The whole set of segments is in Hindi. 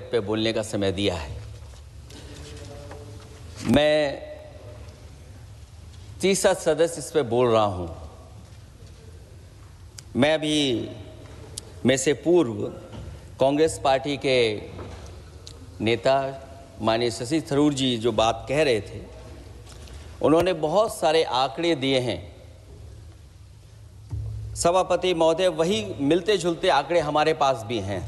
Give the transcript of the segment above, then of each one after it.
बजट पे बोलने का समय दिया है। मैं तीसरा सदस्य इस पे बोल रहा हूं। मैं अभी में से पूर्व कांग्रेस पार्टी के नेता माननीय शशि थरूर जी जो बात कह रहे थे, उन्होंने बहुत सारे आंकड़े दिए हैं। सभापति महोदय, वही मिलते जुलते आंकड़े हमारे पास भी हैं।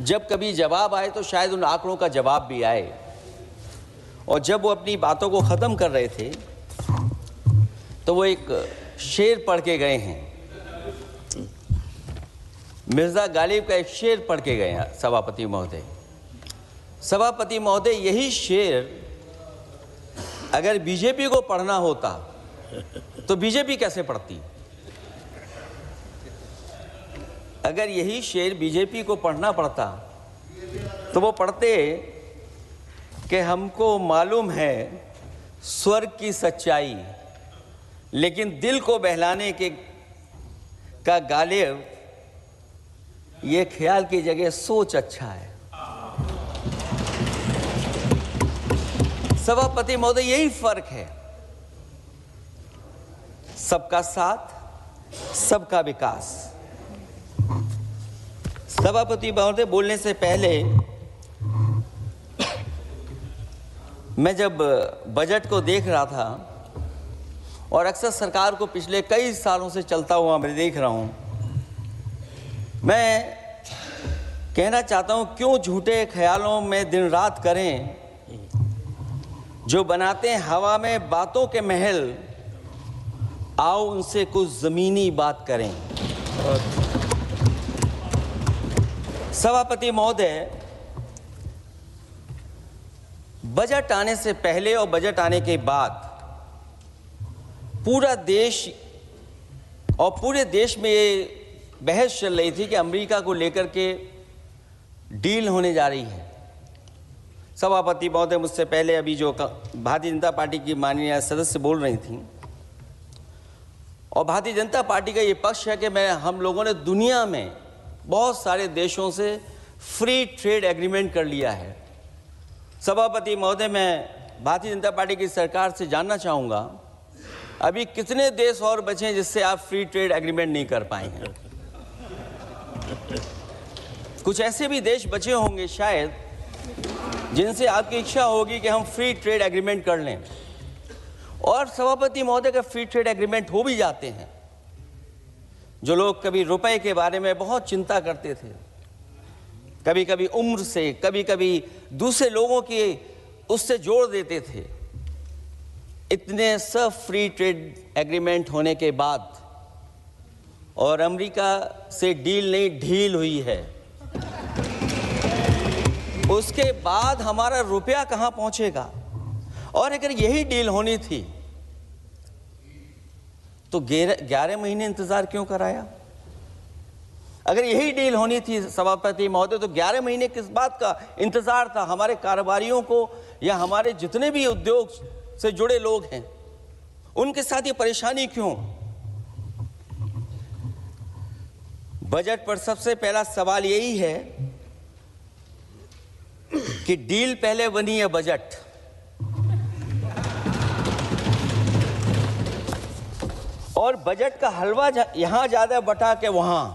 जब कभी जवाब आए तो शायद उन आंकड़ों का जवाब भी आए। और जब वो अपनी बातों को ख़त्म कर रहे थे तो वो एक शेर पढ़ के गए हैं। मिर्ज़ा गालिब का एक शेर पढ़ के गए हैं सभापति महोदय। सभापति महोदय, यही शेर अगर बीजेपी को पढ़ना होता तो बीजेपी कैसे पढ़ती? अगर यही शेर बीजेपी को पढ़ना पड़ता तो वो पढ़ते कि हमको मालूम है स्वर्ग की सच्चाई, लेकिन दिल को बहलाने के का गालिब ये ख्याल की जगह सोच अच्छा है। सभापति महोदय, यही फर्क है। सबका साथ, सबका विकास। सभापति महोदय, बोलने से पहले मैं जब बजट को देख रहा था और अक्सर सरकार को पिछले कई सालों से चलता हुआ मैं देख रहा हूं, मैं कहना चाहता हूं, क्यों झूठे ख्यालों में दिन रात करें जो बनाते हैं हवा में बातों के महल, आओ उनसे कुछ जमीनी बात करें। सभापति महोदय, बजट आने से पहले और बजट आने के बाद पूरा देश और पूरे देश में ये बहस चल रही थी कि अमेरिका को लेकर के डील होने जा रही है। सभापति महोदय, मुझसे पहले अभी जो भारतीय जनता पार्टी की माननीय सदस्य बोल रही थी, और भारतीय जनता पार्टी का ये पक्ष है कि हम लोगों ने दुनिया में बहुत सारे देशों से फ्री ट्रेड एग्रीमेंट कर लिया है। सभापति महोदय, मैं भारतीय जनता पार्टी की सरकार से जानना चाहूँगा, अभी कितने देश और बचे हैं जिससे आप फ्री ट्रेड एग्रीमेंट नहीं कर पाए हैं? कुछ ऐसे भी देश बचे होंगे शायद जिनसे आपकी इच्छा होगी कि हम फ्री ट्रेड एग्रीमेंट कर लें। और सभापति महोदय, का फ्री ट्रेड एग्रीमेंट हो भी जाते हैं। जो लोग कभी रुपए के बारे में बहुत चिंता करते थे, कभी कभी उम्र से, कभी कभी दूसरे लोगों के उससे जोड़ देते थे, इतने सब फ्री ट्रेड एग्रीमेंट होने के बाद और अमेरिका से डील नहीं ढील हुई है, उसके बाद हमारा रुपया कहां पहुंचेगा? और अगर यही डील होनी थी तो 11 महीने इंतजार क्यों कराया? अगर यही डील होनी थी सभापति महोदय, तो 11 महीने किस बात का इंतजार था? हमारे कारोबारियों को या हमारे जितने भी उद्योग से जुड़े लोग हैं, उनके साथ ये परेशानी क्यों? बजट पर सबसे पहला सवाल यही है कि डील पहले बनी है बजट। और बजट का हलवा यहां ज्यादा बटा के वहां।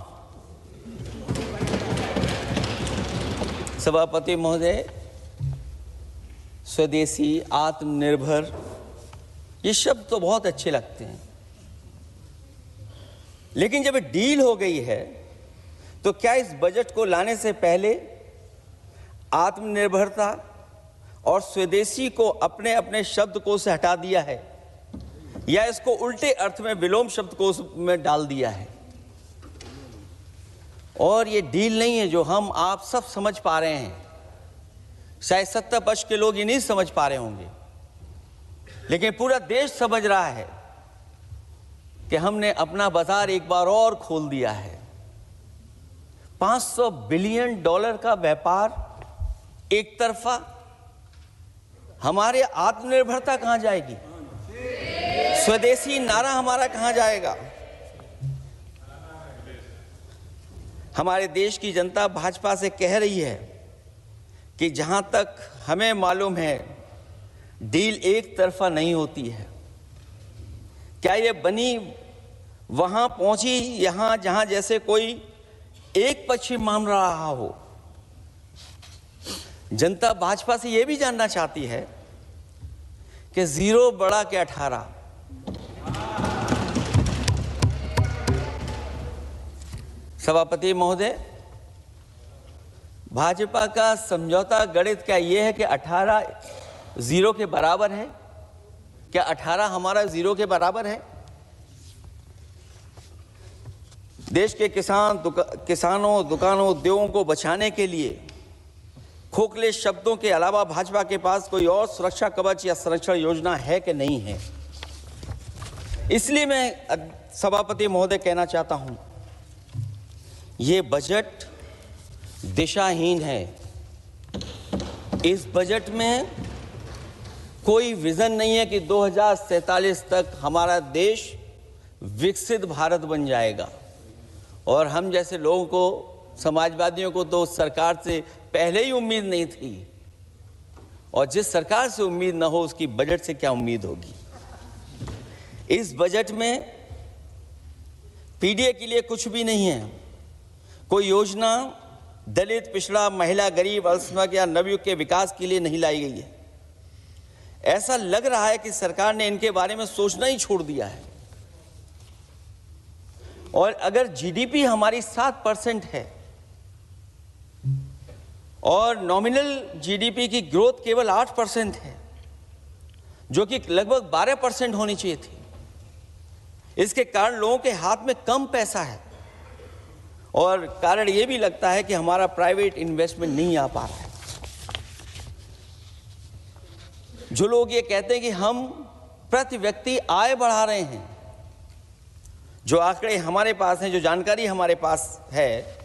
सभापति महोदय, स्वदेशी, आत्मनिर्भर, ये शब्द तो बहुत अच्छे लगते हैं, लेकिन जब डील हो गई है तो क्या इस बजट को लाने से पहले आत्मनिर्भरता और स्वदेशी को अपने अपने शब्दकोश से हटा दिया है, या इसको उल्टे अर्थ में विलोम शब्दकोश में डाल दिया है? और ये डील नहीं है जो हम आप सब समझ पा रहे हैं। शायद सत्ता पक्ष के लोग ये नहीं समझ पा रहे होंगे, लेकिन पूरा देश समझ रहा है कि हमने अपना बाजार एक बार और खोल दिया है। $500 बिलियन का व्यापार एक तरफा। हमारे आत्मनिर्भरता कहां जाएगी? स्वदेशी नारा हमारा कहां जाएगा? हमारे देश की जनता भाजपा से कह रही है कि जहां तक हमें मालूम है डील एक तरफा नहीं होती है। क्या ये बनी वहां पहुंची यहां जहां जैसे कोई एक पक्ष मान रहा हो? जनता भाजपा से यह भी जानना चाहती है कि 0 बड़ा के 18। सभापति महोदय, भाजपा का समझौता गणित क्या यह है कि 18 0 के बराबर है? क्या 18 हमारा 0 के बराबर है? देश के किसानों, दुकानों, उद्योगों को बचाने के लिए खोखले शब्दों के अलावा भाजपा के पास कोई और सुरक्षा कवच या संरक्षण योजना है कि नहीं है? इसलिए मैं सभापति महोदय कहना चाहता हूं, ये बजट दिशाहीन है। इस बजट में कोई विजन नहीं है कि 2047 तक हमारा देश विकसित भारत बन जाएगा। और हम जैसे लोगों को, समाजवादियों को तो सरकार से पहले ही उम्मीद नहीं थी, और जिस सरकार से उम्मीद ना हो उसकी बजट से क्या उम्मीद होगी। इस बजट में पीडीए के लिए कुछ भी नहीं है। कोई योजना दलित, पिछड़ा, महिला, गरीब, अल्पसंख्यक या नवयुवक के विकास के लिए नहीं लाई गई है। ऐसा लग रहा है कि सरकार ने इनके बारे में सोचना ही छोड़ दिया है। और अगर जीडीपी हमारी 7% है और नॉमिनल जीडीपी की ग्रोथ केवल 8% है, जो कि लगभग 12% होनी चाहिए थी, इसके कारण लोगों के हाथ में कम पैसा है। और कारण यह भी लगता है कि हमारा प्राइवेट इन्वेस्टमेंट नहीं आ पा रहा है। जो लोग ये कहते हैं कि हम प्रति व्यक्ति आय बढ़ा रहे हैं, जो आंकड़े हमारे पास हैं, जो जानकारी हमारे पास है,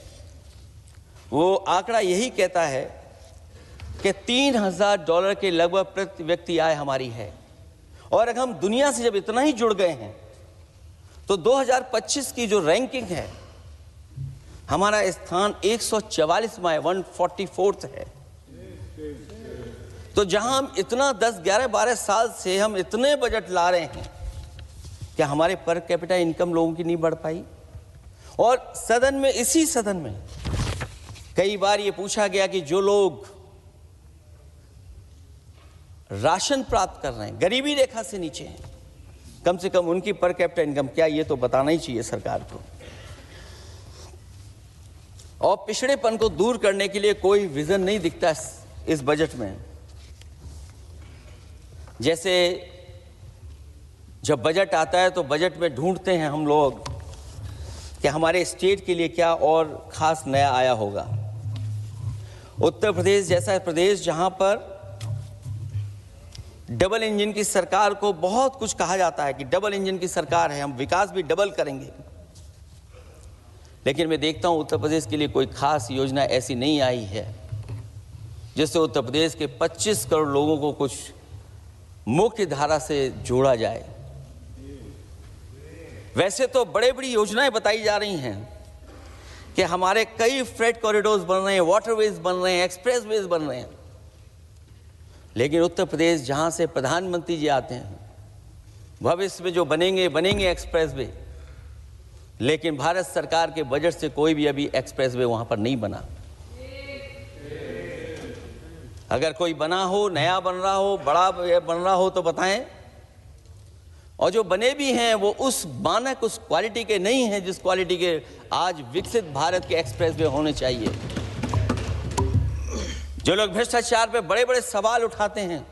वो आंकड़ा यही कहता है कि $3000 के लगभग प्रति व्यक्ति आय हमारी है। और अगर हम दुनिया से जब इतना ही जुड़ गए हैं तो 2025 की जो रैंकिंग है, हमारा स्थान 144वां है, 144th है। तो जहां हम इतना 10, 11, 12 साल से हम इतने बजट ला रहे हैं, क्या हमारे पर कैपिटा इनकम लोगों की नहीं बढ़ पाई? और सदन में, इसी सदन में कई बार ये पूछा गया कि जो लोग राशन प्राप्त कर रहे हैं, गरीबी रेखा से नीचे हैं, कम से कम उनकी पर कैपिटा इनकम क्या, ये तो बताना ही चाहिए सरकार को। और पिछड़ेपन को दूर करने के लिए कोई विजन नहीं दिखता इस बजट में। जैसे जब बजट आता है तो बजट में ढूंढते हैं हम लोग कि हमारे स्टेट के लिए क्या और खास नया आया होगा। उत्तर प्रदेश जैसा प्रदेश जहां पर डबल इंजन की सरकार को बहुत कुछ कहा जाता है कि डबल इंजन की सरकार है, हम विकास भी डबल करेंगे, लेकिन मैं देखता हूं उत्तर प्रदेश के लिए कोई खास योजना ऐसी नहीं आई है जिससे उत्तर प्रदेश के 25 करोड़ लोगों को कुछ मुख्य धारा से जोड़ा जाए। वैसे तो बड़ी बड़ी योजनाएं बताई जा रही हैं कि हमारे कई फ्रेट कॉरिडोर्स बन रहे हैं, वाटरवेज बन रहे हैं, एक्सप्रेसवेज बन रहे हैं, लेकिन उत्तर प्रदेश जहां से प्रधानमंत्री जी आते हैं, भविष्य में जो बनेंगे एक्सप्रेसवे, लेकिन भारत सरकार के बजट से कोई भी अभी एक्सप्रेसवे वहां पर नहीं बना। अगर कोई बना हो, नया बन रहा हो, बड़ा बन रहा हो तो बताएं। और जो बने भी हैं वो उस मानक, उस क्वालिटी के नहीं हैं जिस क्वालिटी के आज विकसित भारत के एक्सप्रेसवे होने चाहिए। जो लोग भ्रष्टाचार पे बड़े बड़े सवाल उठाते हैं,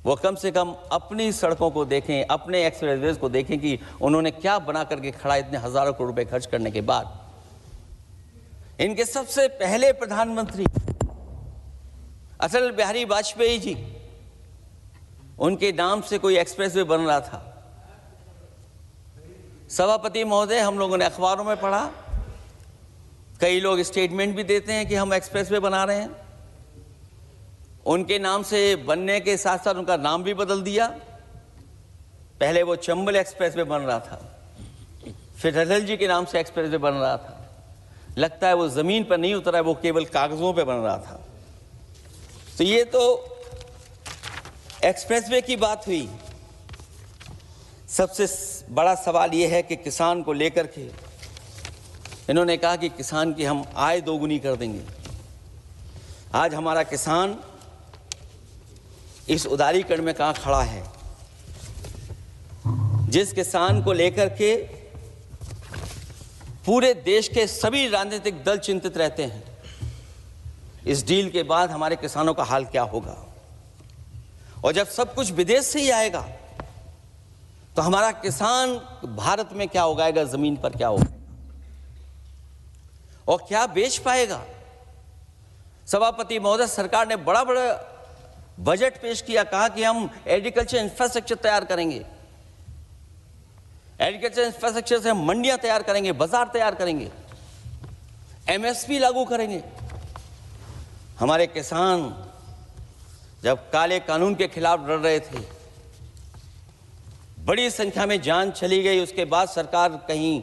वो कम से कम अपनी सड़कों को देखें, अपने एक्सप्रेसवेज को देखें कि उन्होंने क्या बना करके खड़ा इतने हजारों करोड़ रुपए खर्च करने के बाद। इनके सबसे पहले प्रधानमंत्री अटल बिहारी वाजपेयी जी, उनके नाम से कोई एक्सप्रेसवे बन रहा था। सभापति महोदय, हम लोगों ने अखबारों में पढ़ा, कई लोग स्टेटमेंट भी देते हैं कि हम एक्सप्रेसवे बना रहे हैं। उनके नाम से बनने के साथ साथ उनका नाम भी बदल दिया। पहले वो चंबल एक्सप्रेसवे बन रहा था, फिर अटल जी के नाम से एक्सप्रेसवे बन रहा था, लगता है वो ज़मीन पर नहीं उतरा है, वो केवल कागज़ों पे बन रहा था। तो ये तो एक्सप्रेसवे की बात हुई। सबसे बड़ा सवाल ये है कि किसान को लेकर के इन्होंने कहा कि किसान की हम आय दोगुनी कर देंगे। आज हमारा किसान इस उदारीकरण में कहाँ खड़ा है? जिस किसान को लेकर के पूरे देश के सभी राजनीतिक दल चिंतित रहते हैं, इस डील के बाद हमारे किसानों का हाल क्या होगा? और जब सब कुछ विदेश से ही आएगा तो हमारा किसान भारत में क्या उगाएगा, जमीन पर क्या उगाएगा और क्या बेच पाएगा? सभापति महोदय, सरकार ने बड़ा बजट पेश किया, कहा कि हम एग्रीकल्चर इंफ्रास्ट्रक्चर तैयार करेंगे, एग्रीकल्चर इंफ्रास्ट्रक्चर से हम मंडियां तैयार करेंगे, बाजार तैयार करेंगे, एमएसपी लागू करेंगे। हमारे किसान जब काले कानून के खिलाफ लड़ रहे थे, बड़ी संख्या में जान चली गई, उसके बाद सरकार कहीं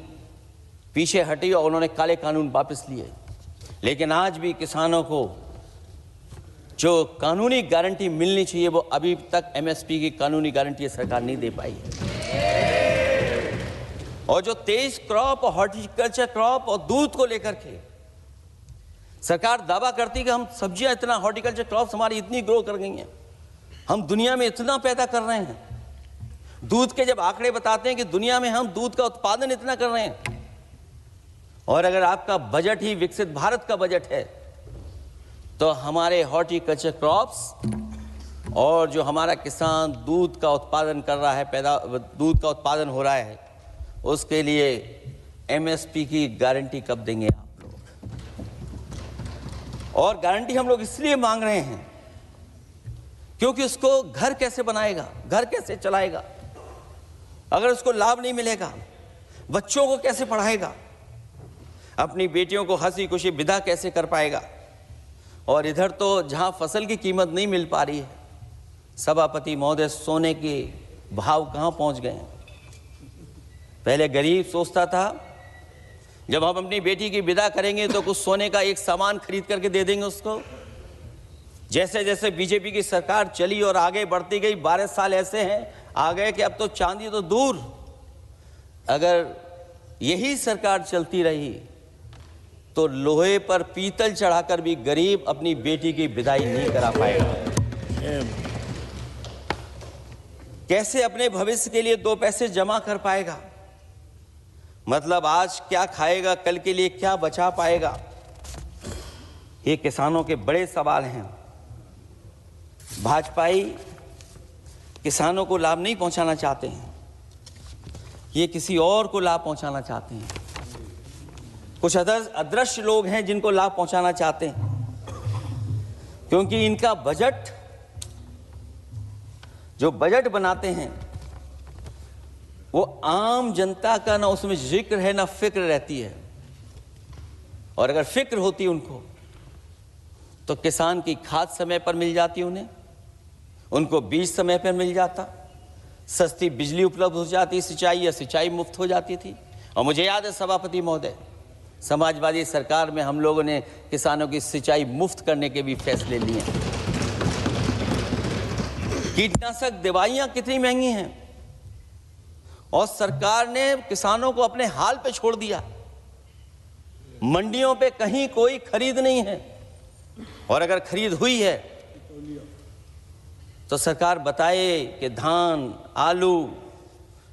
पीछे हटी और उन्होंने काले कानून वापस लिए। लेकिन आज भी किसानों को जो कानूनी गारंटी मिलनी चाहिए वो अभी तक एमएसपी की कानूनी गारंटी सरकार नहीं दे पाई है। और जो 23 क्रॉप और हॉर्टिकल्चर क्रॉप और दूध को लेकर के सरकार दावा करती है कि हम सब्जियां इतना, हॉर्टिकल्चर क्रॉप्स हमारी इतनी ग्रो कर गई हैं, हम दुनिया में इतना पैदा कर रहे हैं। दूध के जब आंकड़े बताते हैं कि दुनिया में हम दूध का उत्पादन इतना कर रहे हैं, और अगर आपका बजट ही विकसित भारत का बजट है तो हमारे हॉर्टिकल्चर क्रॉप्स और जो हमारा किसान दूध का उत्पादन कर रहा है, दूध का उत्पादन हो रहा है, उसके लिए एमएसपी की गारंटी कब देंगे आप लोग? और गारंटी हम लोग इसलिए मांग रहे हैं क्योंकि उसको घर कैसे बनाएगा, घर कैसे चलाएगा, अगर उसको लाभ नहीं मिलेगा, बच्चों को कैसे पढ़ाएगा, अपनी बेटियों को हंसी खुशी विदा कैसे कर पाएगा? और इधर तो जहां फसल की कीमत नहीं मिल पा रही है, सभापति महोदय, सोने के भाव कहां पहुंच गए हैं? पहले गरीब सोचता था जब हम अपनी बेटी की विदा करेंगे तो कुछ सोने का एक सामान खरीद करके दे देंगे उसको। जैसे जैसे बीजेपी की सरकार चली और आगे बढ़ती गई, 12 साल ऐसे हैं आ गए कि अब तो चांदी तो दूर, अगर यही सरकार चलती रही तो लोहे पर पीतल चढ़ाकर भी गरीब अपनी बेटी की विदाई नहीं करा पाएगा। कैसे अपने भविष्य के लिए 2 पैसे जमा कर पाएगा? मतलब आज क्या खाएगा, कल के लिए क्या बचा पाएगा? ये किसानों के बड़े सवाल हैं। भाजपाई किसानों को लाभ नहीं पहुंचाना चाहते हैं, ये किसी और को लाभ पहुंचाना चाहते हैं। कुछ अदृश्य लोग हैं जिनको लाभ पहुंचाना चाहते हैं, क्योंकि इनका बजट, जो बजट बनाते हैं वो आम जनता का ना उसमें जिक्र है ना फिक्र रहती है। और अगर फिक्र होती उनको तो किसान की खाद समय पर मिल जाती, उनको बीज समय पर मिल जाता, सस्ती बिजली उपलब्ध हो जाती, सिंचाई या सिंचाई मुफ्त हो जाती थी। और मुझे याद है सभापति महोदय, समाजवादी सरकार में हम लोगों ने किसानों की सिंचाई मुफ्त करने के भी फैसले लिए। कीटनाशक दवाइयां कितनी महंगी हैं और सरकार ने किसानों को अपने हाल पे छोड़ दिया। मंडियों पे कहीं कोई खरीद नहीं है, और अगर खरीद हुई है तो सरकार बताए कि धान, आलू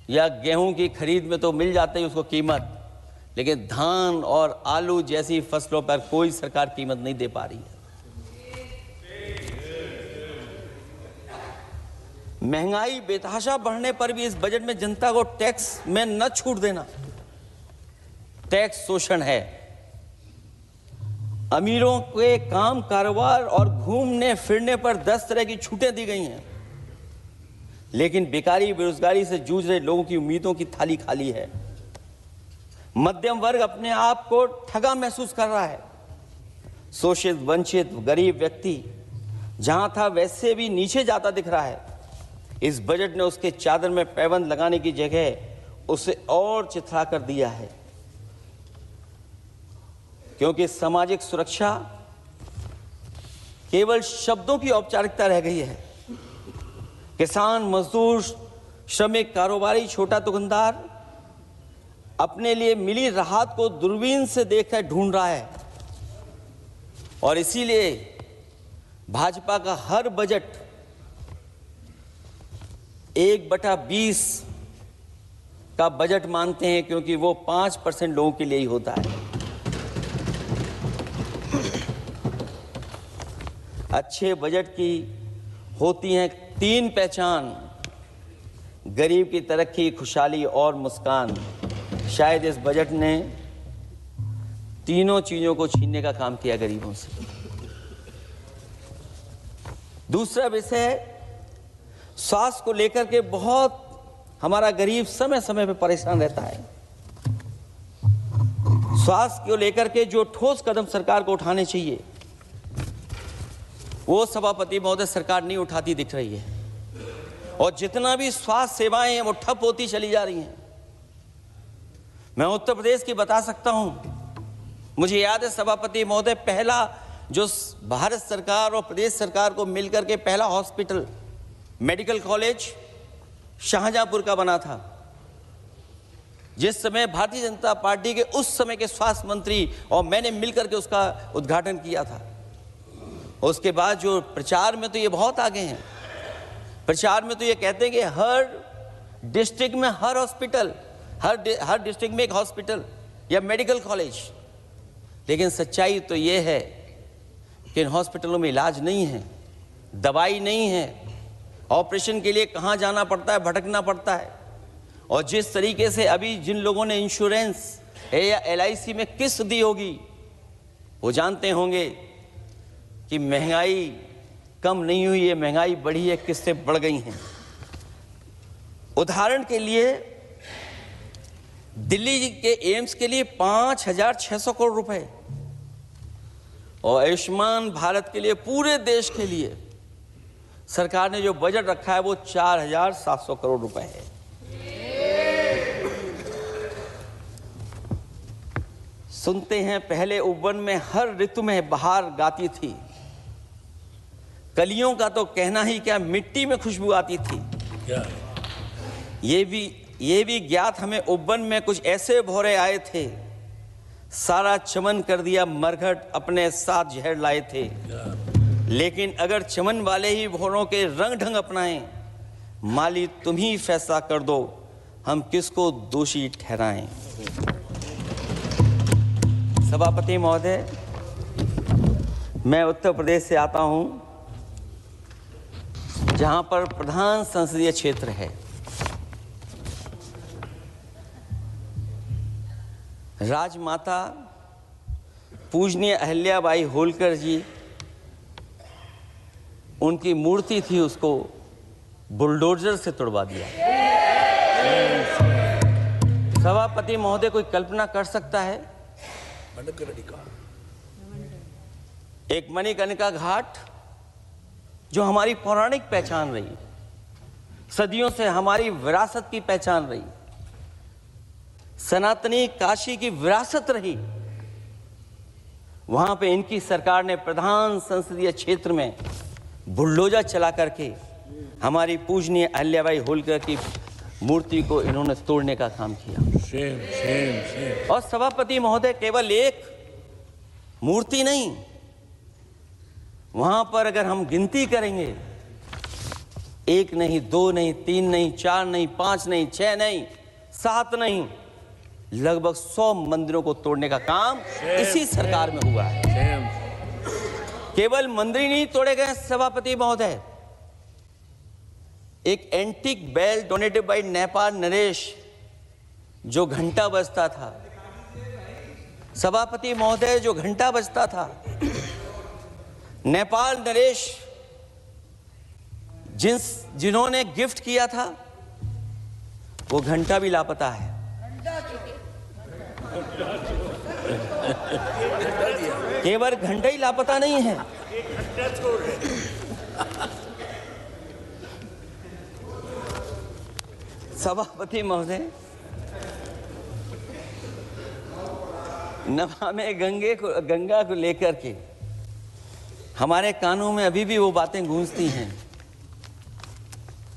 या गेहूं की खरीद में तो मिल जाती है उसको कीमत, लेकिन धान और आलू जैसी फसलों पर कोई सरकार कीमत नहीं दे पा रही है। महंगाई बेतहाशा बढ़ने पर भी इस बजट में जनता को टैक्स में न छूट देना टैक्स शोषण है। अमीरों के काम, कारोबार और घूमने फिरने पर 10 तरह की छूटें दी गई हैं, लेकिन बेकारी, बेरोजगारी से जूझ रहे लोगों की उम्मीदों की थाली खाली है। मध्यम वर्ग अपने आप को ठगा महसूस कर रहा है। शोषित, वंचित, गरीब व्यक्ति जहां था वैसे भी नीचे जाता दिख रहा है। इस बजट ने उसके चादर में पैबंद लगाने की जगह उसे और चिथड़ा कर दिया है। क्योंकि सामाजिक सुरक्षा केवल शब्दों की औपचारिकता रह गई है। किसान, मजदूर, श्रमिक, कारोबारी, छोटा दुकानदार अपने लिए मिली राहत को दूरबीन से देखकर ढूंढ रहा है और इसीलिए भाजपा का हर बजट 1/20 का बजट मानते हैं, क्योंकि वो 5% लोगों के लिए ही होता है। अच्छे बजट की होती हैं 3 पहचान: गरीब की तरक्की, खुशहाली और मुस्कान। शायद इस बजट ने तीनों चीजों को छीनने का काम किया गरीबों से। दूसरा विषय स्वास्थ्य को लेकर के बहुत हमारा गरीब समय समय पर परेशान रहता है। स्वास्थ्य को लेकर के जो ठोस कदम सरकार को उठाने चाहिए वो सभापति महोदय सरकार नहीं उठाती दिख रही है, और जितना भी स्वास्थ्य सेवाएं हैं वो ठप होती चली जा रही हैं। मैं उत्तर प्रदेश की बता सकता हूं, मुझे याद है सभापति महोदय, पहला जो भारत सरकार और प्रदेश सरकार को मिलकर के पहला हॉस्पिटल, मेडिकल कॉलेज शाहजहांपुर का बना था, जिस समय भारतीय जनता पार्टी के उस समय के स्वास्थ्य मंत्री और मैंने मिलकर के उसका उद्घाटन किया था। उसके बाद जो प्रचार में तो ये बहुत आगे हैं, प्रचार में तो ये कहते हैं कि हर डिस्ट्रिक्ट में हर हॉस्पिटल, हर डिस्ट्रिक्ट में एक हॉस्पिटल या मेडिकल कॉलेज, लेकिन सच्चाई तो ये है कि इन हॉस्पिटलों में इलाज नहीं है, दवाई नहीं है, ऑपरेशन के लिए कहाँ जाना पड़ता है, भटकना पड़ता है। और जिस तरीके से अभी जिन लोगों ने इंश्योरेंस या LIC में किस्त दी होगी वो जानते होंगे कि महंगाई कम नहीं हुई है, महंगाई बढ़ी है, किस्तें बढ़ गई हैं। उदाहरण के लिए दिल्ली के एम्स के लिए 5,600 करोड़ रुपए और आयुष्मान भारत के लिए पूरे देश के लिए सरकार ने जो बजट रखा है वो 4,700 करोड़ रुपए है। सुनते हैं पहले उपवन में हर ऋतु में बहार गाती थी, कलियों का तो कहना ही क्या, मिट्टी में खुशबू आती थी। क्या? ये भी ज्ञात हमें उपवन में कुछ ऐसे भौरे आए थे, सारा चमन कर दिया मरघट, अपने साथ जहर लाए थे। लेकिन अगर चमन वाले ही भौरों के रंग ढंग अपनाएं, माली तुम ही फैसला कर दो, हम किसको दोषी ठहराएं। सभापति महोदय, मैं उत्तर प्रदेश से आता हूं, जहां पर प्रधान संसदीय क्षेत्र है। राजमाता पूजनीय अहिल्याबाई होलकर जी, उनकी मूर्ति थी, उसको बुलडोजर से तोड़वा दिया। सभापति महोदय, कोई कल्पना कर सकता है एक मणिकर्णिका घाट जो हमारी पौराणिक पहचान रही, सदियों से हमारी विरासत की पहचान रही, सनातनी काशी की विरासत रही, वहां पे इनकी सरकार ने प्रधान संसदीय क्षेत्र में बुलडोजर चला करके हमारी पूजनीय अहिल्याबाई होलकर की मूर्ति को इन्होंने तोड़ने का काम किया। शेम। और सभापति महोदय, केवल एक मूर्ति नहीं, वहां पर अगर हम गिनती करेंगे, 1 नहीं, 2 नहीं, 3 नहीं, 4 नहीं, 5 नहीं, 6 नहीं, 7 नहीं, लगभग 100 मंदिरों को तोड़ने का काम इसी सरकार में हुआ है। केवल मंदिर नहीं तोड़े गए सभापति महोदय, एक antique bell donated by Nepal नरेश, जो घंटा बजता था, सभापति महोदय, जो घंटा बजता था, नेपाल नरेश जिन्होंने गिफ्ट किया था, वो घंटा भी लापता है। केवल घंटा ही लापता नहीं है, सभापति महोदय, नमामि गंगा को लेकर के हमारे कानों में अभी भी वो बातें गूंजती हैं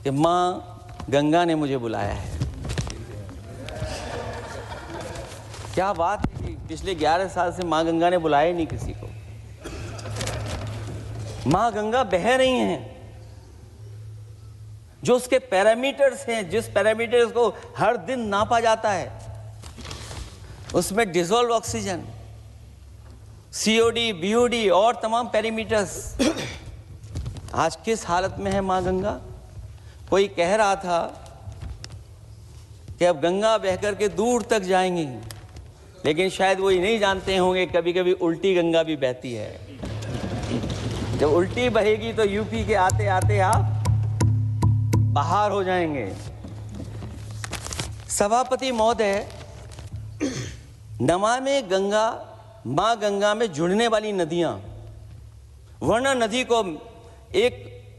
कि माँ गंगा ने मुझे बुलाया है। क्या बात है कि पिछले 11 साल से माँ गंगा ने बुलाया ही नहीं किसी को। माँ गंगा बह रही हैं, जो उसके पैरामीटर्स हैं, जिस पैरामीटर्स को हर दिन नापा जाता है, उसमें डिसॉल्व ऑक्सीजन, सीओडी, बीओडी और तमाम पैरामीटर्स आज किस हालत में है माँ गंगा। कोई कह रहा था कि अब गंगा बहकर के दूर तक जाएंगी, लेकिन शायद वो ये नहीं जानते होंगे कभी कभी उल्टी गंगा भी बहती है। जब उल्टी बहेगी तो यूपी के आते आते आप बाहर हो जाएंगे। सभापति महोदय, नमामि गंगा, मां गंगा में जुड़ने वाली नदियां, वरना नदी को एक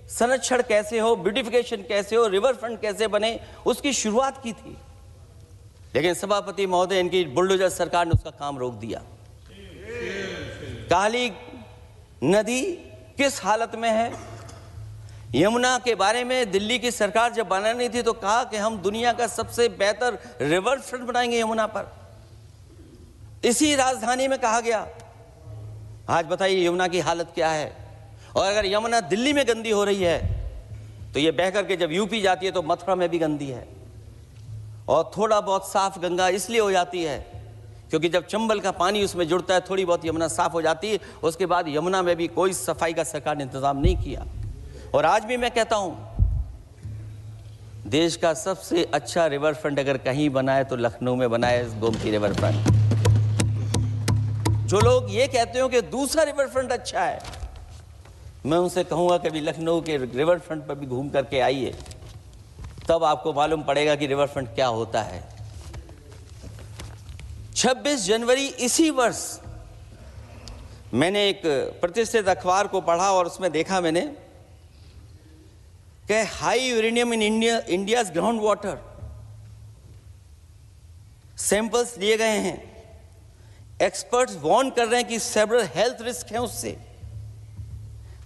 संरक्षण कैसे हो, ब्यूटिफिकेशन कैसे हो, रिवर फ्रंट कैसे बने, उसकी शुरुआत की थी। लेकिन सभापति महोदय, इनकी बुलडोजर सरकार ने उसका काम रोक दिया। काली नदी किस हालत में है। यमुना के बारे में दिल्ली की सरकार जब बनानी थी तो कहा कि हम दुनिया का सबसे बेहतर रिवर फ्रंट बनाएंगे यमुना पर। इसी राजधानी में कहा गया। आज बताइए यमुना की हालत क्या है। और अगर यमुना दिल्ली में गंदी हो रही है तो ये बह करके जब यूपी जाती है तो मथुरा में भी गंदी है। और थोड़ा बहुत साफ गंगा इसलिए हो जाती है क्योंकि जब चंबल का पानी उसमें जुड़ता है, थोड़ी बहुत यमुना साफ हो जाती है। उसके बाद यमुना में भी कोई सफाई का सरकार ने इंतजाम नहीं किया। और आज भी मैं कहता हूं, देश का सबसे अच्छा रिवर फ्रंट अगर कहीं बना है तो लखनऊ में बना है, गोमती रिवर फ्रंट। जो लोग ये कहते हो कि दूसरा रिवर फ्रंट अच्छा है, मैं उनसे कहूंगा कभी लखनऊ के रिवर फ्रंट पर भी घूम करके आइए, तब आपको मालूम पड़ेगा कि रिवर फ्रंट क्या होता है। 26 जनवरी इसी वर्ष मैंने एक प्रतिष्ठित अखबार को पढ़ा और उसमें देखा मैंने कि high uranium in India's ground water samples लिए गए हैं। एक्सपर्ट्स वार्न कर रहे हैं कि सेवरल हेल्थ रिस्क हैं उससे।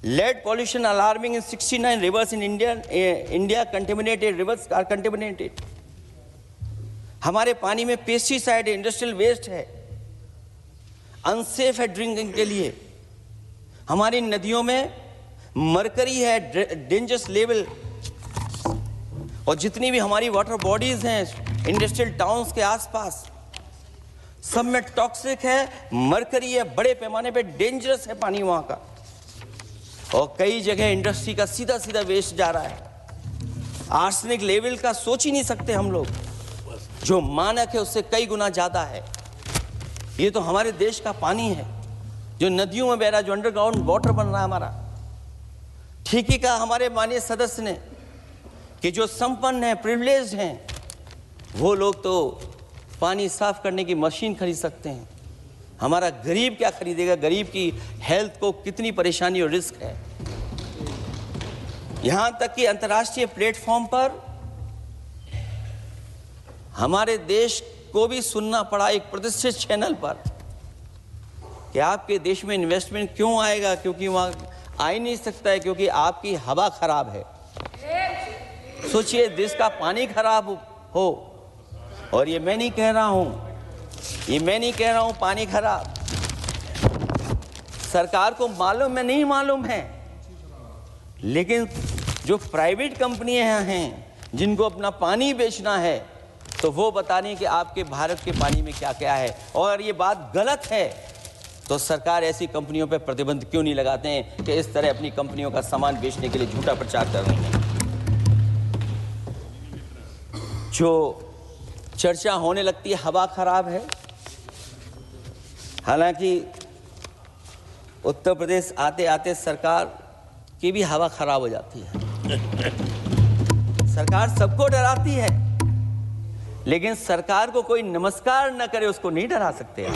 Lead pollution alarming in 69 rivers in India contaminated, rivers are contaminated. हमारे पानी में पेस्टिसाइड है, इंडस्ट्रियल वेस्ट है, अनसेफ है ड्रिंकिंग के लिए। हमारी नदियों में मरकरी है, डेंजरस लेवल। और जितनी भी हमारी वाटर बॉडीज हैं इंडस्ट्रियल टाउन्स के आसपास, सब में टॉक्सिक है, मरकरी है, बड़े पैमाने पे डेंजरस है पानी वहां का। और कई जगह इंडस्ट्री का सीधा सीधा वेस्ट जा रहा है। आर्सेनिक लेवल का सोच ही नहीं सकते हम लोग, जो मानक है उससे कई गुना ज्यादा है। ये तो हमारे देश का पानी है जो नदियों में बह रहा है, जो अंडरग्राउंड वाटर बन रहा है हमारा। ठीक ही कहा हमारे माननीय सदस्य ने कि जो संपन्न हैं, प्रिविलेज्ड हैं, वो लोग तो पानी साफ करने की मशीन खरीद सकते हैं। हमारा गरीब क्या खरीदेगा। गरीब की हेल्थ को कितनी परेशानी और रिस्क है। यहां तक कि अंतर्राष्ट्रीय प्लेटफॉर्म पर हमारे देश को भी सुनना पड़ा एक प्रतिष्ठित चैनल पर कि आपके देश में इन्वेस्टमेंट क्यों आएगा, क्योंकि वहां आ ही नहीं सकता है, क्योंकि आपकी हवा खराब है। सोचिए, देश का पानी खराब हो, और ये मैं नहीं कह रहा हूं, पानी खराब सरकार को मालूम है, नहीं मालूम है, लेकिन जो प्राइवेट कंपनियां हैं जिनको अपना पानी बेचना है, तो वो बता रही है कि आपके भारत के पानी में क्या क्या है। और ये बात गलत है तो सरकार ऐसी कंपनियों पर प्रतिबंध क्यों नहीं लगाते हैं कि इस तरह अपनी कंपनियों का सामान बेचने के लिए झूठा प्रचार कर रही हैं। जो चर्चा होने लगती है हवा खराब है, हालांकि उत्तर प्रदेश आते आते सरकार की भी हवा खराब हो जाती है। सरकार सबको डराती है, लेकिन सरकार को कोई नमस्कार न करे उसको नहीं डरा सकते आप।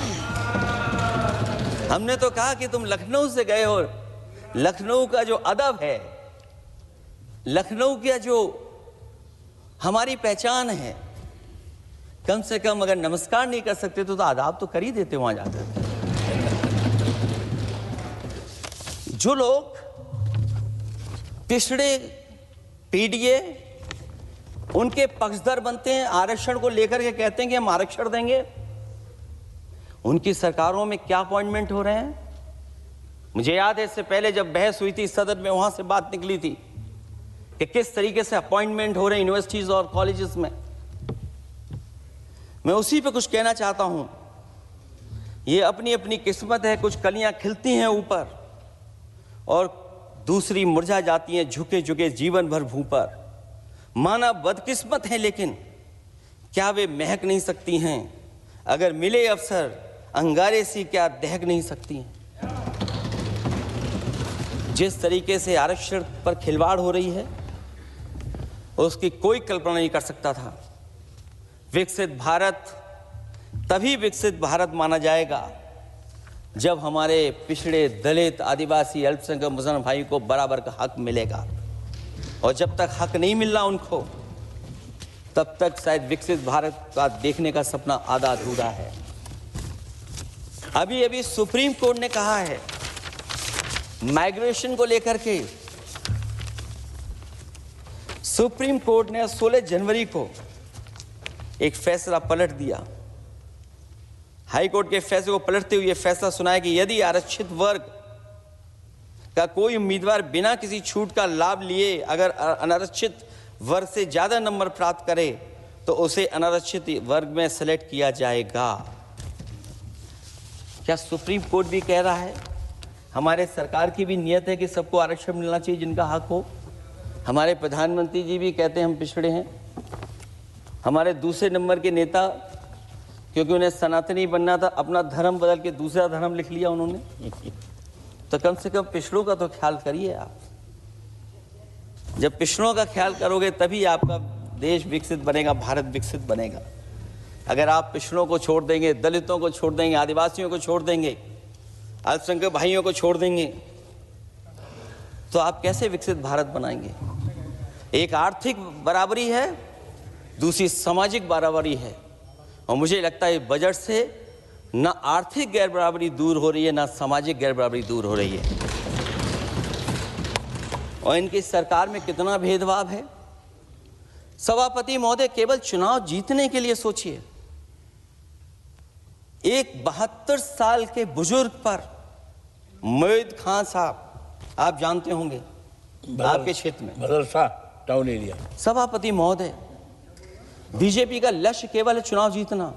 हमने तो कहा कि तुम लखनऊ से गए हो, लखनऊ का जो अदब है, लखनऊ का जो हमारी पहचान है, कम से कम अगर नमस्कार नहीं कर सकते तो आदाब तो कर ही देते वहां जाकर। जो लोग पिछड़े पीडीए उनके पक्षधर बनते हैं, आरक्षण को लेकर के कहते हैं कि हम आरक्षण देंगे, उनकी सरकारों में क्या अपॉइंटमेंट हो रहे हैं। मुझे याद है इससे पहले जब बहस हुई थी सदन में, वहां से बात निकली थी कि किस तरीके से अपॉइंटमेंट हो रहे हैं यूनिवर्सिटीज और कॉलेजेस में। मैं उसी पे कुछ कहना चाहता हूं। ये अपनी अपनी किस्मत है, कुछ कलियां खिलती हैं ऊपर और दूसरी मुरझा जाती हैं झुके झुके जीवन भर भूं पर। माना बदकिस्मत है, लेकिन क्या वे महक नहीं सकती हैं? अगर मिले अवसर अंगारे सी क्या दहक नहीं सकती हैं? जिस तरीके से आरक्षण पर खिलवाड़ हो रही है उसकी कोई कल्पना नहीं कर सकता था। विकसित भारत तभी विकसित भारत माना जाएगा जब हमारे पिछड़े, दलित, आदिवासी, अल्पसंख्यक मुसलमान भाई को बराबर का हक मिलेगा। और जब तक हक नहीं मिल रहा उनको, तब तक शायद विकसित भारत का देखने का सपना आधा अधूरा है। अभी अभी सुप्रीम कोर्ट ने कहा है माइग्रेशन को लेकर के, सुप्रीम कोर्ट ने 16 जनवरी को एक फैसला पलट दिया। हाई कोर्ट के फैसले को पलटते हुए फैसला सुनाया कि यदि आरक्षित वर्ग का कोई उम्मीदवार बिना किसी छूट का लाभ लिए अगर अनारक्षित वर्ग से ज्यादा नंबर प्राप्त करे तो उसे अनारक्षित वर्ग में सेलेक्ट किया जाएगा। क्या सुप्रीम कोर्ट भी कह रहा है? हमारे सरकार की भी नियत है कि सबको आरक्षण मिलना चाहिए जिनका हक हो। हमारे प्रधानमंत्री जी भी कहते हैं हम पिछड़े हैं। हमारे दूसरे नंबर के नेता, क्योंकि उन्हें सनातनी बनना था, अपना धर्म बदल के दूसरा धर्म लिख लिया उन्होंने। तो कम से कम पिछड़ों का तो ख्याल करिए आप। जब पिछड़ों का ख्याल करोगे तभी आपका देश विकसित बनेगा, भारत विकसित बनेगा। अगर आप पिछड़ों को छोड़ देंगे, दलितों को छोड़ देंगे, आदिवासियों को छोड़ देंगे, अल्पसंख्यक भाइयों को छोड़ देंगे, तो आप कैसे विकसित भारत बनाएंगे? एक आर्थिक बराबरी है, दूसरी सामाजिक बराबरी है। और मुझे लगता है बजट से ना आर्थिक गैर बराबरी दूर हो रही है, ना सामाजिक गैर बराबरी दूर हो रही है। और इनकी सरकार में कितना भेदभाव है। सभापति महोदय, केवल चुनाव जीतने के लिए सोचिए। एक 72 साल के बुजुर्ग पर मोईद खान साहब, आप जानते होंगे आपके क्षेत्र में, मदरसा टाउन एरिया। सभापति महोदय, बीजेपी का लक्ष्य केवल है चुनाव जीतना।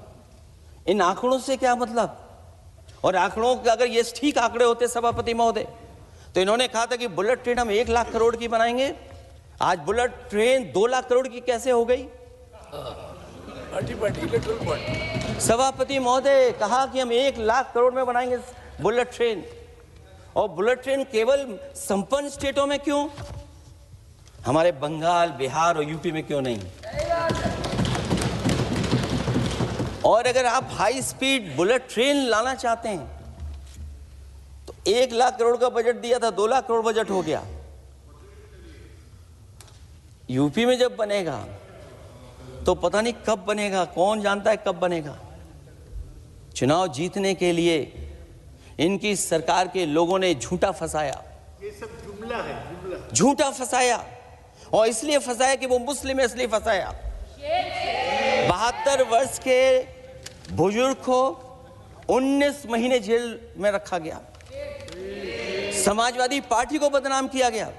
इन आंकड़ों से क्या मतलब? और आंकड़ों के अगर ये ठीक आंकड़े होते सभापति महोदय, तो इन्होंने कहा था कि बुलेट ट्रेन हम 1 लाख करोड़ की बनाएंगे। आज बुलेट ट्रेन 2 लाख करोड़ की कैसे हो गई? सभापति महोदय कहा कि हम 1 लाख करोड़ में बनाएंगे बुलेट ट्रेन। और बुलेट ट्रेन केवल संपन्न स्टेटों में क्यों? हमारे बंगाल, बिहार और यूपी में क्यों नहीं? और अगर आप हाई स्पीड बुलेट ट्रेन लाना चाहते हैं तो 1 लाख करोड़ का बजट दिया था, 2 लाख करोड़ बजट हो गया। यूपी में जब बनेगा तो पता नहीं कब बनेगा, कौन जानता है कब बनेगा। चुनाव जीतने के लिए इनकी सरकार के लोगों ने झूठा फंसाया। ये सब जुमला है, जुमला। झूठा फंसाया, और इसलिए फंसाया कि वो मुस्लिम है, इसलिए फंसाया। 72 वर्ष के बुजुर्ग को 19 महीने जेल में रखा गया। समाजवादी पार्टी को बदनाम किया गया,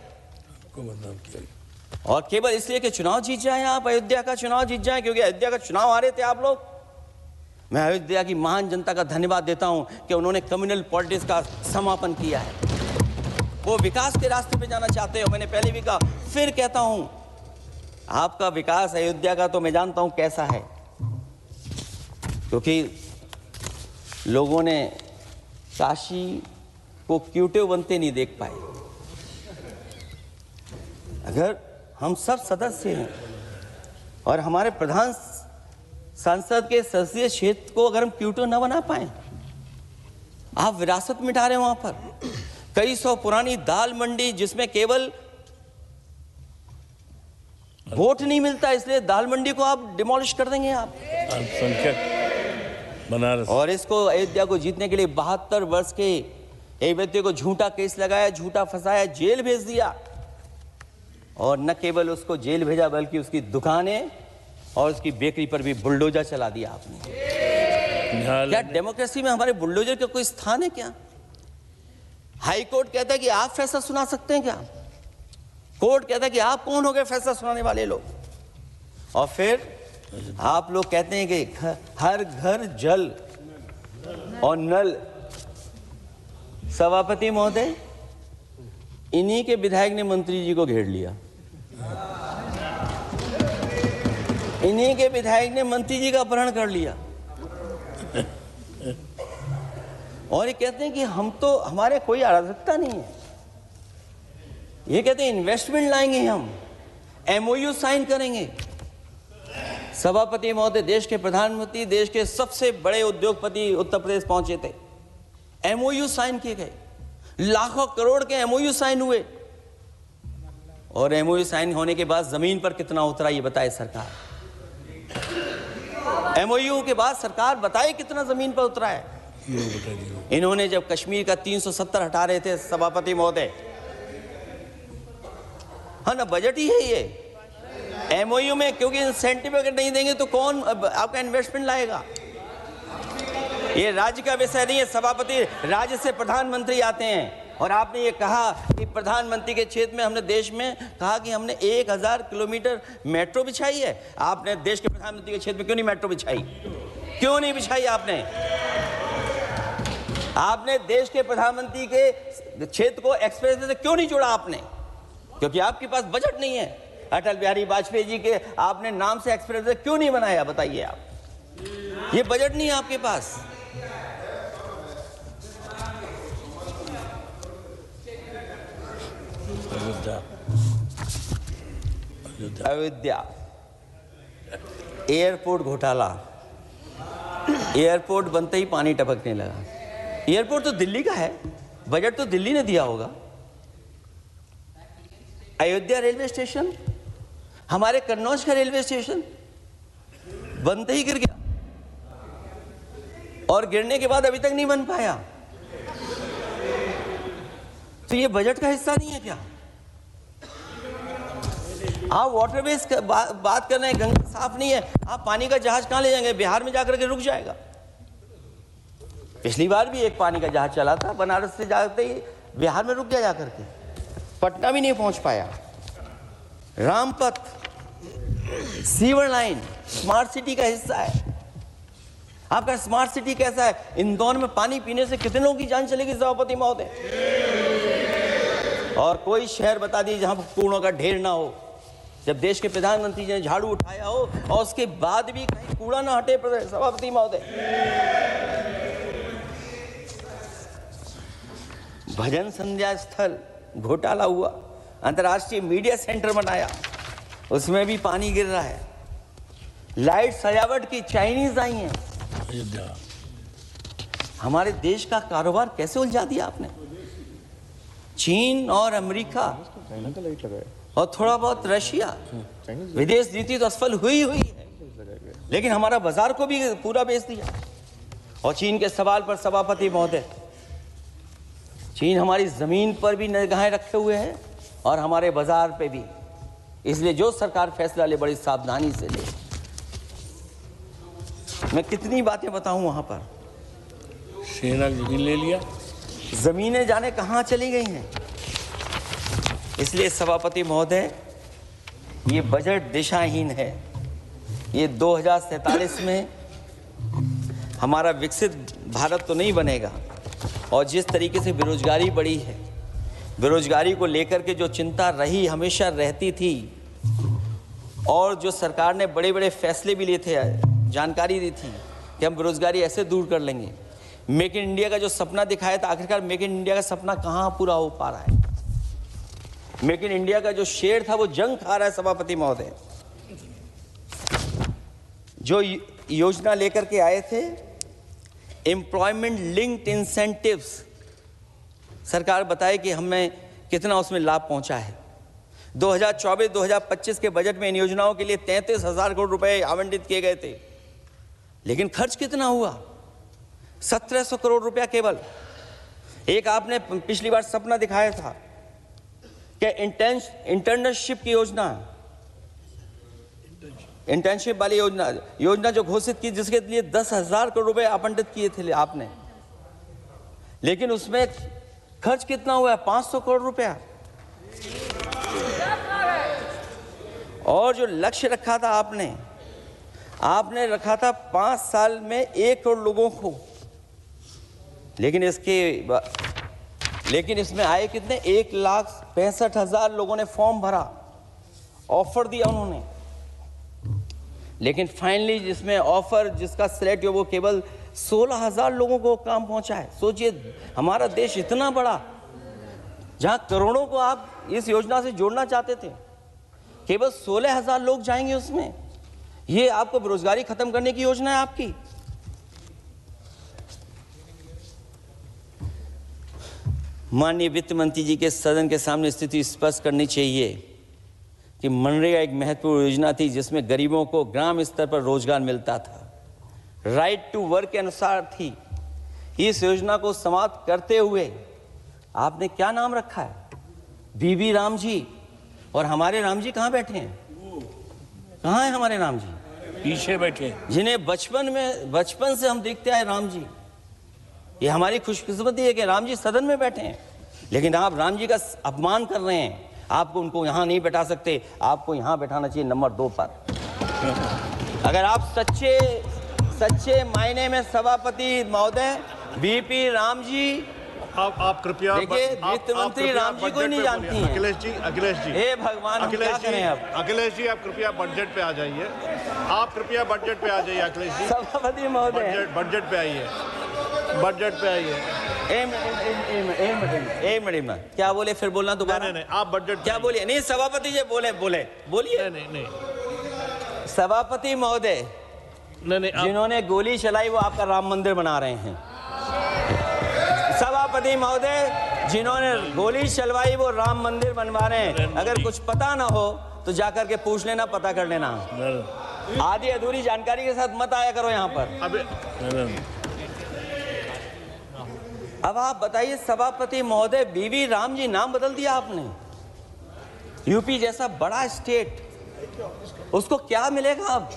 और केवल इसलिए कि चुनाव जीत जाए आप, अयोध्या का चुनाव जीत जाए, क्योंकि अयोध्या का चुनाव हारे थे आप लोग। मैं अयोध्या की महान जनता का धन्यवाद देता हूं कि उन्होंने कम्युनल पॉलिटिक्स का समापन किया है। वो विकास के रास्ते पे जाना चाहते हो। मैंने पहले भी कहा, फिर कहता हूं, आपका विकास अयोध्या का तो मैं जानता हूं कैसा है, क्योंकि लोगों ने काशी को क्यूटिव बनते नहीं देख पाए। अगर हम सब सदस्य हैं और हमारे प्रधान संसद के संसदीय क्षेत्र को अगर हम क्यूटिव न बना पाए, आप विरासत मिटा रहे हैं। वहां पर कई सौ पुरानी दाल मंडी, जिसमें केवल वोट नहीं मिलता, इसलिए दाल मंडी को आप डिमोलिश कर देंगे आप। अल्पसंख्यक बनारस और इसको अयोध्या को जीतने के लिए 72 वर्ष के एक व्यक्ति को झूठा केस लगाया, झूठा फंसाया, जेल भेज दिया। और न केवल उसको जेल भेजा बल्कि उसकी दुकानें और उसकी बेकरी पर भी बुलडोजर चला दिया आपने। क्या डेमोक्रेसी में हमारे बुलडोजर का कोई स्थान है क्या? हाई कोर्ट कहता है कि आप फैसला सुना सकते हैं क्या? कोर्ट कहता है कि आप कौन हो गए फैसला सुनाने वाले लोग? और फिर आप लोग कहते हैं कि हर घर जल और नल। सभापति महोदय, इन्हीं के विधायक ने मंत्री जी को घेर लिया, इन्हीं के विधायक ने मंत्री जी का अपहरण कर लिया और ये कहते हैं कि हम तो, हमारे कोई अराजकता नहीं है। ये कहते हैं इन्वेस्टमेंट लाएंगे, हम एमओयू साइन करेंगे। सभापति महोदय, देश के प्रधानमंत्री, देश के सबसे बड़े उद्योगपति उत्तर प्रदेश पहुंचे थे, एमओयू साइन किए गए, लाखों करोड़ के एमओयू साइन हुए। और एमओयू साइन होने के बाद जमीन पर कितना उतरा ये बताए सरकार। एमओयू के बाद सरकार बताए कितना जमीन पर उतरा है। इन्होंने जब कश्मीर का 370 हटा रहे थे सभापति महोदय, हाँ ना, बजट ही है ये एमओयू में, क्योंकि इंसेंटिव अगर नहीं देंगे तो कौन आपका इन्वेस्टमेंट लाएगा? ये राज्य का विषय नहीं है सभापति, राज्य से प्रधानमंत्री आते हैं। और आपने ये कहा कि प्रधानमंत्री के क्षेत्र में हमने देश में कहा कि हमने 1000 किलोमीटर मेट्रो बिछाई है। आपने देश के प्रधानमंत्री के क्षेत्र में क्यों नहीं मेट्रो बिछाई? क्यों नहीं बिछाई आपने? आपने देश के प्रधानमंत्री के क्षेत्र को एक्सप्रेस वे से क्यों नहीं जोड़ा आपने? क्योंकि आपके पास बजट नहीं है। अटल बिहारी वाजपेयी जी के आपने नाम से एक्सप्रेस वे क्यों नहीं बनाया? बताइए आप, ये बजट नहीं है आपके पास। अयोध्या एयरपोर्ट घोटाला, एयरपोर्ट बनते ही पानी टपकने लगा। एयरपोर्ट तो दिल्ली का है, बजट तो दिल्ली ने दिया होगा। अयोध्या रेलवे स्टेशन, हमारे कन्नौज का रेलवे स्टेशन बनते ही गिर गया और गिरने के बाद अभी तक नहीं बन पाया। तो ये बजट का हिस्सा नहीं है क्या? आप वाटरवेज बात कर रहे हैं, गंगा साफ नहीं है, आप पानी का जहाज कहां ले जाएंगे? बिहार में जाकर के रुक जाएगा। पिछली बार भी एक पानी का जहाज चला था, बनारस से जाते ही बिहार में रुक गया, जाकर के पटना भी नहीं पहुंच पाया। Rampath, sewer line smart city का हिस्सा है। आपका स्मार्ट सिटी कैसा है? इंदौर में पानी पीने से कितने लोगों की जान चलेगी सभापति महोदय? और कोई शहर बता दीजिए जहां कूड़ों का ढेर ना हो। जब देश के प्रधानमंत्री जी ने झाड़ू उठाया हो और उसके बाद भी कहीं कूड़ा ना हटे सभापति महोदय। भजन संध्या स्थल घोटाला हुआ, अंतर्राष्ट्रीय मीडिया सेंटर बनाया, उसमें भी पानी गिर रहा है। लाइट सजावट की चाइनीज आई हैं। हमारे देश का कारोबार कैसे उलझा दिया आपने? चीन और अमेरिका और थोड़ा बहुत रशिया, विदेश नीति तो असफल हुई है, लेकिन हमारा बाजार को भी पूरा बेच दिया। और चीन के सवाल पर सभापति महोदय, चीन हमारी जमीन पर भी निगाहें रखे हुए है और हमारे बाजार पे भी। इसलिए जो सरकार फैसला ले बड़ी सावधानी से ले। मैं कितनी बातें बताऊं, वहां पर सेना जमीन ले लिया, जमीनें जाने कहां चली गई हैं। इसलिए सभापति महोदय, ये बजट दिशाहीन है। ये 2047 में हमारा विकसित भारत तो नहीं बनेगा। और जिस तरीके से बेरोजगारी बढ़ी है, बेरोजगारी को लेकर के जो चिंता रही, हमेशा रहती थी, और जो सरकार ने बड़े बड़े फैसले भी लिए थे, जानकारी दी थी कि हम बेरोजगारी ऐसे दूर कर लेंगे। मेक इन इंडिया का जो सपना दिखाया था, आखिरकार मेक इन इंडिया का सपना कहाँ पूरा हो पा रहा है? मेक इन इंडिया का जो शेर था वो जंग खा रहा है सभापति महोदय। जो योजना लेकर के आए थे, एम्प्लॉयमेंट लिंक्ड इंसेंटिव्स, सरकार बताए कि हमें कितना उसमें लाभ पहुंचा है। 2024-2025 के बजट में इन योजनाओं के लिए 33,000 करोड़ रुपए आवंटित किए गए थे, लेकिन खर्च कितना हुआ? 1,700 करोड़ रुपया केवल। एक आपने पिछली बार सपना दिखाया था कि इंटर्नशिप की योजना, इंटर्नशिप वाली योजना जो घोषित की, जिसके लिए 10,000 करोड़ रुपए आवंटित किए थे आपने, लेकिन उसमें खर्च कितना हुआ है? 500 करोड़ रुपया। और जो लक्ष्य रखा था आपने रखा था 5 साल में 1 करोड़ लोगों को, लेकिन इसमें आए कितने? 1,65,000 लोगों ने फॉर्म भरा, ऑफर दिया उन्होंने, लेकिन फाइनली जिसमें ऑफर जिसका सिलेक्ट हो वो केवल 16,000 लोगों को काम पहुंचा है। सोचिए, हमारा देश इतना बड़ा, जहां करोड़ों को आप इस योजना से जोड़ना चाहते थे, केवल 16,000 लोग जाएंगे उसमें। ये आपको बेरोजगारी खत्म करने की योजना है आपकी। माननीय वित्त मंत्री जी के सदन के सामने स्थिति स्पष्ट करनी चाहिए कि मनरेगा एक महत्वपूर्ण योजना थी जिसमें गरीबों को ग्राम स्तर पर रोजगार मिलता था, राइट टू वर्क के अनुसार थी। इस योजना को समाप्त करते हुए आपने क्या नाम रखा है? बीबी राम जी। और हमारे राम जी कहाँ बैठे हैं? कहाँ है हमारे राम जी? पीछे बैठे, जिन्हें बचपन से हम देखते आए राम जी। ये हमारी खुशकिस्मती है कि राम जी सदन में बैठे हैं, लेकिन आप राम जी का अपमान कर रहे हैं। आपको उनको यहाँ नहीं बैठा सकते, आपको यहाँ बैठाना चाहिए नंबर 2 पर। अगर आप सच्चे मायने में सभापति महोदय बीपी राम जी, आप कृपया देखिए, वित्त मंत्री राम जी को ही नहीं जानती हैं। अखिलेश जी हे भगवान, अखिलेश जी आप कृपया बजट पे आ जाइए। आप कृपया बजट पे आ जाइए अखिलेश जी। सभापति महोदय बजट पे आइए, बजट पे आइए। एक मिनट क्या बोले? फिर बोलना दोबारा। नहीं, आप बजट क्या बोलिए? नहीं, सभापति जी बोलिए। नहीं सभापति महोदय, नहीं जिन्होंने गोली चलाई वो आपका राम मंदिर बना रहे हैं। सभापति महोदय, जिन्होंने गोली चलवाई वो राम मंदिर बनवा रहे हैं। अगर कुछ पता ना हो तो जाकर के पूछ लेना, पता कर लेना। आधी अधूरी जानकारी के साथ मत आया करो यहाँ पर। अब आप बताइए सभापति महोदय, बीवी राम जी नाम बदल दिया आपने। यूपी जैसा बड़ा स्टेट, उसको क्या मिलेगा अब,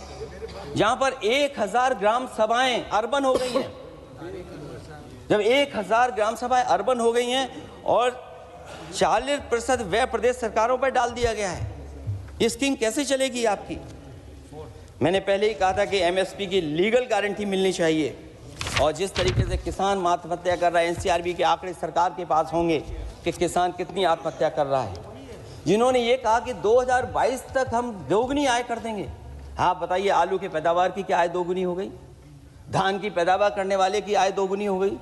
जहां पर 1,000 ग्राम सभाएं अर्बन हो गई हैं। जब 1,000 ग्राम सभाएं अर्बन हो गई हैं और 40% व्यय प्रदेश सरकारों पर डाल दिया गया है, ये स्कीम कैसे चलेगी आपकी? मैंने पहले ही कहा था कि एमएसपी की लीगल गारंटी मिलनी चाहिए। और जिस तरीके से किसान आत्महत्या कर रहा है, एनसीआरबी के आंकड़े सरकार के पास होंगे कि किसान कितनी आत्महत्या कर रहा है। जिन्होंने ये कहा कि 2022 तक हम दोगुनी आय कर देंगे। हाँ बताइए, आलू की पैदावार की क्या आय दोगुनी हो गई? धान की पैदावार करने वाले की आय दोगुनी हो गई।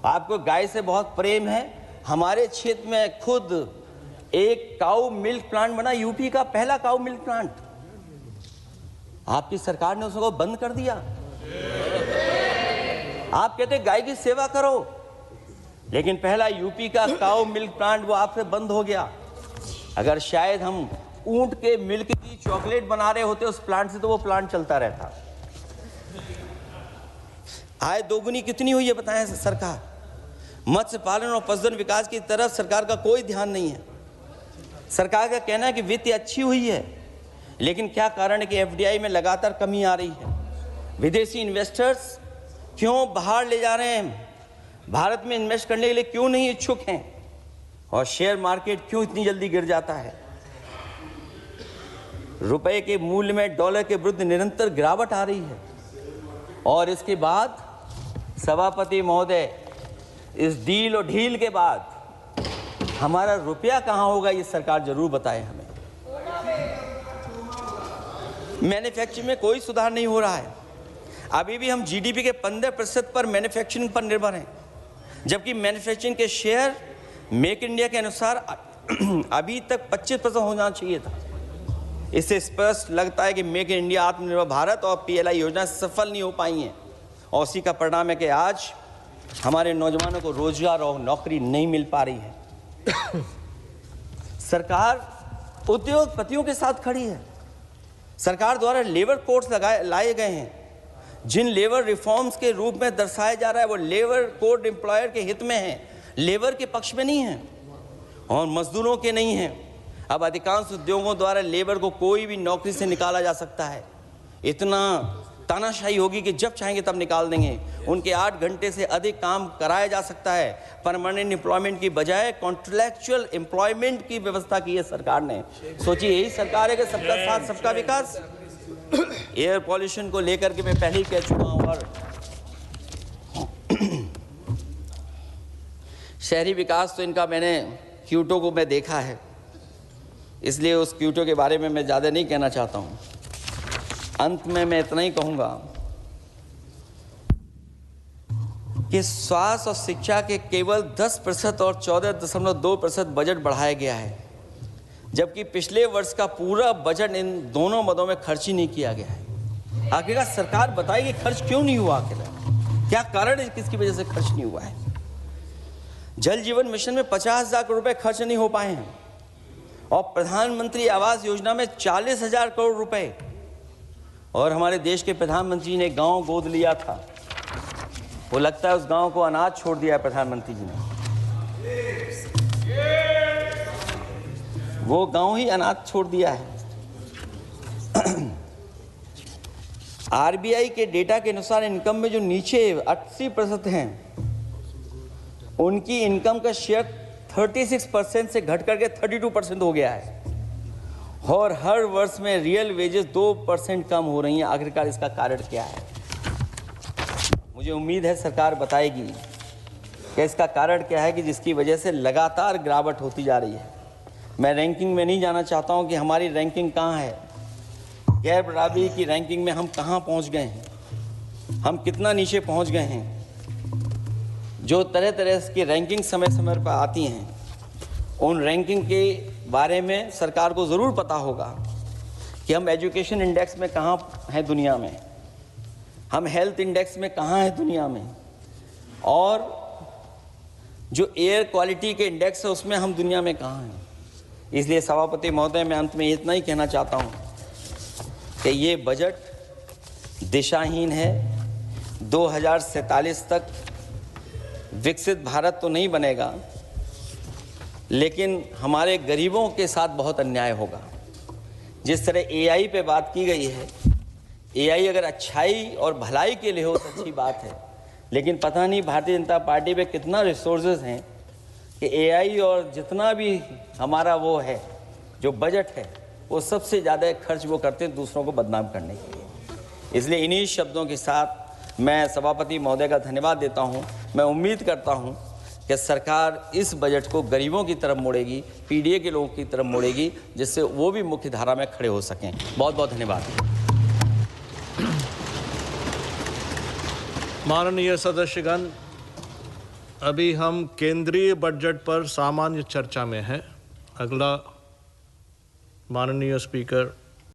आपको गाय से बहुत प्रेम है। हमारे क्षेत्र में खुद एक काऊ मिल्क प्लांट बना, यूपी का पहला काऊ मिल्क प्लांट। आपकी सरकार ने उसको बंद कर दिया। आप कहते गाय की सेवा करो, लेकिन पहला यूपी का काऊ मिल्क प्लांट वो आपसे बंद हो गया। अगर शायद हम ऊंट के मिल्क की चॉकलेट बना रहे होते उस प्लांट से, तो वो प्लांट चलता रहता। आय दोगुनी कितनी हुई है बताएं सरकार? मत्स्य पालन और पशुधन विकास की तरफ सरकार का कोई ध्यान नहीं है। सरकार का कहना है कि वित्त अच्छी हुई है, लेकिन क्या कारण है कि एफडीआई में लगातार कमी आ रही है? विदेशी इन्वेस्टर्स क्यों बाहर ले जा रहे हैं? भारत में इन्वेस्ट करने के लिए क्यों नहीं इच्छुक हैं? और शेयर मार्केट क्यों इतनी जल्दी गिर जाता है? रुपए के मूल्य में डॉलर के विरुद्ध निरंतर गिरावट आ रही है। और इसके बाद सभापति महोदय, इस डील और ढील के बाद हमारा रुपया कहां होगा, ये सरकार जरूर बताए हमें। मैन्युफैक्चरिंग में कोई सुधार नहीं हो रहा है। अभी भी हम जीडीपी के 15% पर मैन्युफैक्चरिंग पर निर्भर हैं, जबकि मैन्युफैक्चरिंग के शेयर मेक इंडिया के अनुसार अभी तक 25% होना चाहिए था। इससे स्पष्ट लगता है कि मेक इन इंडिया, आत्मनिर्भर भारत और पीएलआई योजना सफल नहीं हो पाई हैं, और उसी का परिणाम है कि आज हमारे नौजवानों को रोजगार और नौकरी नहीं मिल पा रही है। सरकार उद्योगपतियों के साथ खड़ी है। सरकार द्वारा लेबर कोड्स लाए गए हैं, जिन लेबर रिफॉर्म्स के रूप में दर्शाया जा रहा है वो लेबर कोड एम्प्लॉयर के हित में है, लेबर के पक्ष में नहीं है और मजदूरों के नहीं है। अब अधिकांश उद्योगों द्वारा लेबर को कोई भी नौकरी से निकाला जा सकता है। इतना तानाशाही होगी कि जब चाहेंगे तब निकाल देंगे। उनके 8 घंटे से अधिक काम कराया जा सकता है। परमानेंट एम्प्लॉयमेंट की बजाय कॉन्ट्रैक्चुअल एम्प्लॉयमेंट की व्यवस्था की है सरकार ने। सोचिए, यही सरकार है कि सबका साथ सबका विकास। एयर पॉल्यूशन को लेकर के मैं पहले ही कह चुका हूँ और शहरी विकास तो इनका मैंने क्योटो को मैं देखा है, इसलिए उस क्योटो के बारे में मैं ज़्यादा नहीं कहना चाहता हूँ। अंत में मैं इतना ही कहूँगा कि स्वास्थ्य और शिक्षा के केवल 10% और 14.2% बजट बढ़ाया गया है, जबकि पिछले वर्ष का पूरा बजट इन दोनों मदों में खर्च ही नहीं किया गया है। आखिरकार सरकार बताएगी खर्च क्यों नहीं हुआ, आखिर क्या कारण है, किसकी वजह से खर्च नहीं हुआ है। जल जीवन मिशन में 50,000 करोड़ रुपए खर्च नहीं हो पाए हैं और प्रधानमंत्री आवास योजना में 40,000 करोड़ रुपए, और हमारे देश के प्रधानमंत्री ने गांव गोद लिया था। वो लगता है उस गांव को अनाथ छोड़ दिया है प्रधानमंत्री जी ने। वो गांव ही अनाथ छोड़ दिया है। आरबीआई के डेटा के अनुसार इनकम में जो नीचे 80% हैं, उनकी इनकम का शेयर 36% से घट करके 32% हो गया है और हर वर्ष में रियल वेजेस 2% कम हो रही हैं। आखिरकार इसका कारण क्या है? मुझे उम्मीद है सरकार बताएगी कि इसका कारण क्या है कि जिसकी वजह से लगातार गिरावट होती जा रही है। मैं रैंकिंग में नहीं जाना चाहता हूं कि हमारी रैंकिंग कहां है, गैर बराबरी की रैंकिंग में हम कहां पहुंच गए हैं, हम कितना नीचे पहुंच गए हैं। जो तरह तरह की रैंकिंग समय समय पर आती हैं, उन रैंकिंग के बारे में सरकार को ज़रूर पता होगा कि हम एजुकेशन इंडेक्स में कहाँ हैं दुनिया में, हम हेल्थ इंडेक्स में कहाँ हैं दुनिया में, और जो एयर क्वालिटी के इंडेक्स है उसमें हम दुनिया में कहाँ हैं। इसलिए सभापति महोदय, मैं अंत में इतना ही कहना चाहता हूँ कि ये बजट दिशाहीन है। 2047 तक विकसित भारत तो नहीं बनेगा, लेकिन हमारे गरीबों के साथ बहुत अन्याय होगा। जिस तरह एआई पे बात की गई है, एआई अगर अच्छाई और भलाई के लिए हो तो अच्छी बात है, लेकिन पता नहीं भारतीय जनता पार्टी पे कितना रिसोर्सेज हैं कि एआई और जितना भी हमारा वो है जो बजट है वो सबसे ज़्यादा खर्च वो करते हैं दूसरों को बदनाम करने के लिए। इसलिए इन्हीं शब्दों के साथ मैं सभापति महोदय का धन्यवाद देता हूं। मैं उम्मीद करता हूं कि सरकार इस बजट को गरीबों की तरफ मोड़ेगी, पीडीए के लोगों की तरफ मोड़ेगी, जिससे वो भी मुख्य धारा में खड़े हो सकें। बहुत बहुत धन्यवाद। माननीय सदस्यगण, अभी हम केंद्रीय बजट पर सामान्य चर्चा में हैं। अगला माननीय स्पीकर